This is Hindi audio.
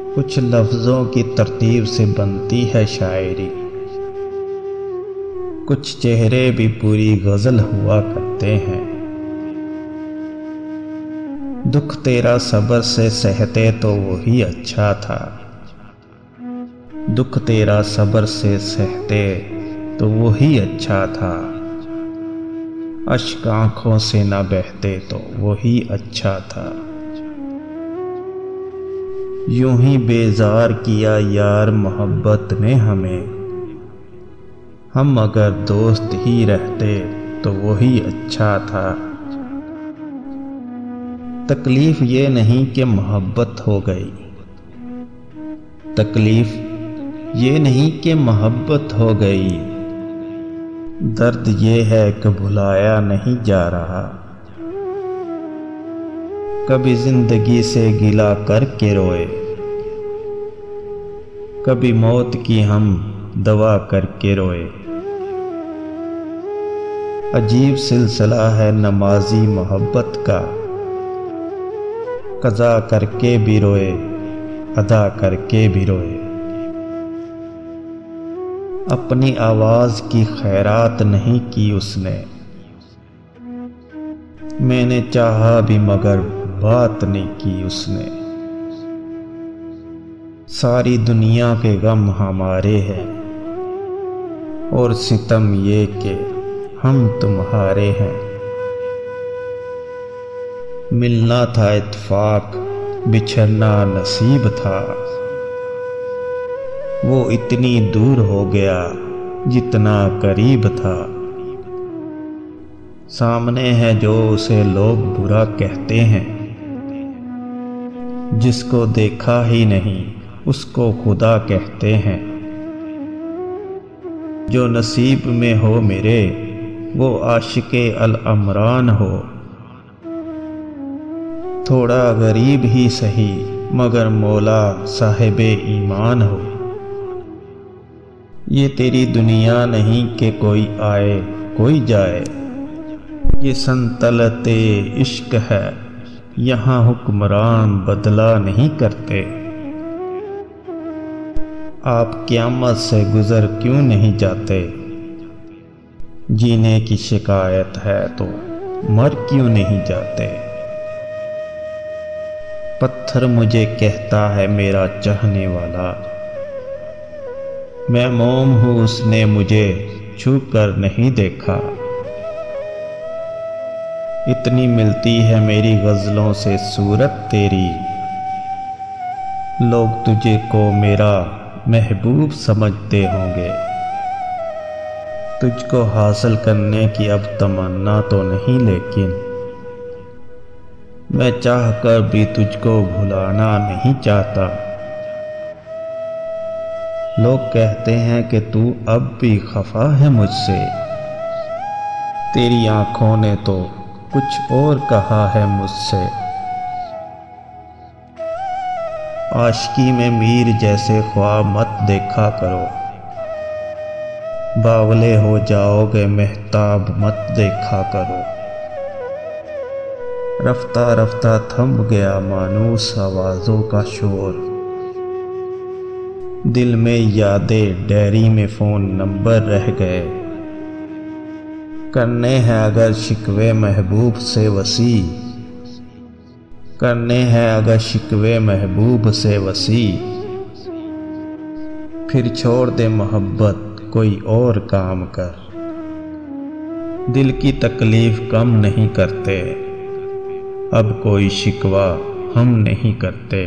कुछ लफ्ज़ों की तरतीब से बनती है शायरी, कुछ चेहरे भी पूरी गज़ल हुआ करते हैं। दुख तेरा सब्र से सहते तो वही अच्छा था, दुख तेरा सब्र से सहते तो वही अच्छा था, अश्क आँखों से न बहते तो वही अच्छा था। यूं ही बेजार किया यार मोहब्बत ने हमें, हम अगर दोस्त ही रहते तो वही अच्छा था। तकलीफ ये नहीं कि मोहब्बत हो गई, तकलीफ ये नहीं कि मोहब्बत हो गई, दर्द ये है कि भुलाया नहीं जा रहा। कभी जिंदगी से गिला करके रोए, कभी मौत की हम दवा करके रोए। अजीब सिलसिला है नमाजी मोहब्बत का, कज़ा करके भी रोए, अदा करके भी रोए। अपनी आवाज़ की खैरात नहीं की उसने, मैंने चाहा भी मगर बात नहीं की उसने। सारी दुनिया के गम हमारे हैं और सितम ये कि हम तुम्हारे हैं। मिलना था इत्तेफाक, बिछड़ना नसीब था, वो इतनी दूर हो गया जितना करीब था। सामने है जो उसे लोग बुरा कहते हैं, जिसको देखा ही नहीं उसको खुदा कहते हैं। जो नसीब में हो मेरे वो आशिके अल अमरान हो, थोड़ा गरीब ही सही मगर मौला साहिबे ईमान हो। ये तेरी दुनिया नहीं कि कोई आए कोई जाए, ये संतलते इश्क है यहाँ हुक्मरान बदला नहीं करते। आप क़यामत से गुज़र क्यों नहीं जाते, जीने की शिकायत है तो मर क्यों नहीं जाते। पत्थर मुझे कहता है मेरा चाहने वाला, मैं मोम हूँ उसने मुझे छू कर नहीं देखा। इतनी मिलती है मेरी गज़लों से सूरत तेरी, लोग तुझे को मेरा महबूब समझते होंगे। तुझको हासिल करने की अब तमन्ना तो नहीं, लेकिन मैं चाह कर भी तुझको भुलाना नहीं चाहता। लोग कहते हैं कि तू अब भी खफा है मुझसे, तेरी आंखों ने तो कुछ और कहा है मुझसे। आशिकी में मीर जैसे ख्वाब मत देखा करो, बावले हो जाओगे महताब मत देखा करो। रफ्ता रफ्ता थम गया मानूस आवाज़ों का शोर, दिल में यादें डायरी में फ़ोन नंबर रह गए। करने हैं अगर शिकवे महबूब से वसी, करने हैं अगर शिकवे महबूब से वसी, फिर छोड़ दे मोहब्बत कोई और काम कर। दिल की तकलीफ कम नहीं करते, अब कोई शिकवा हम नहीं करते।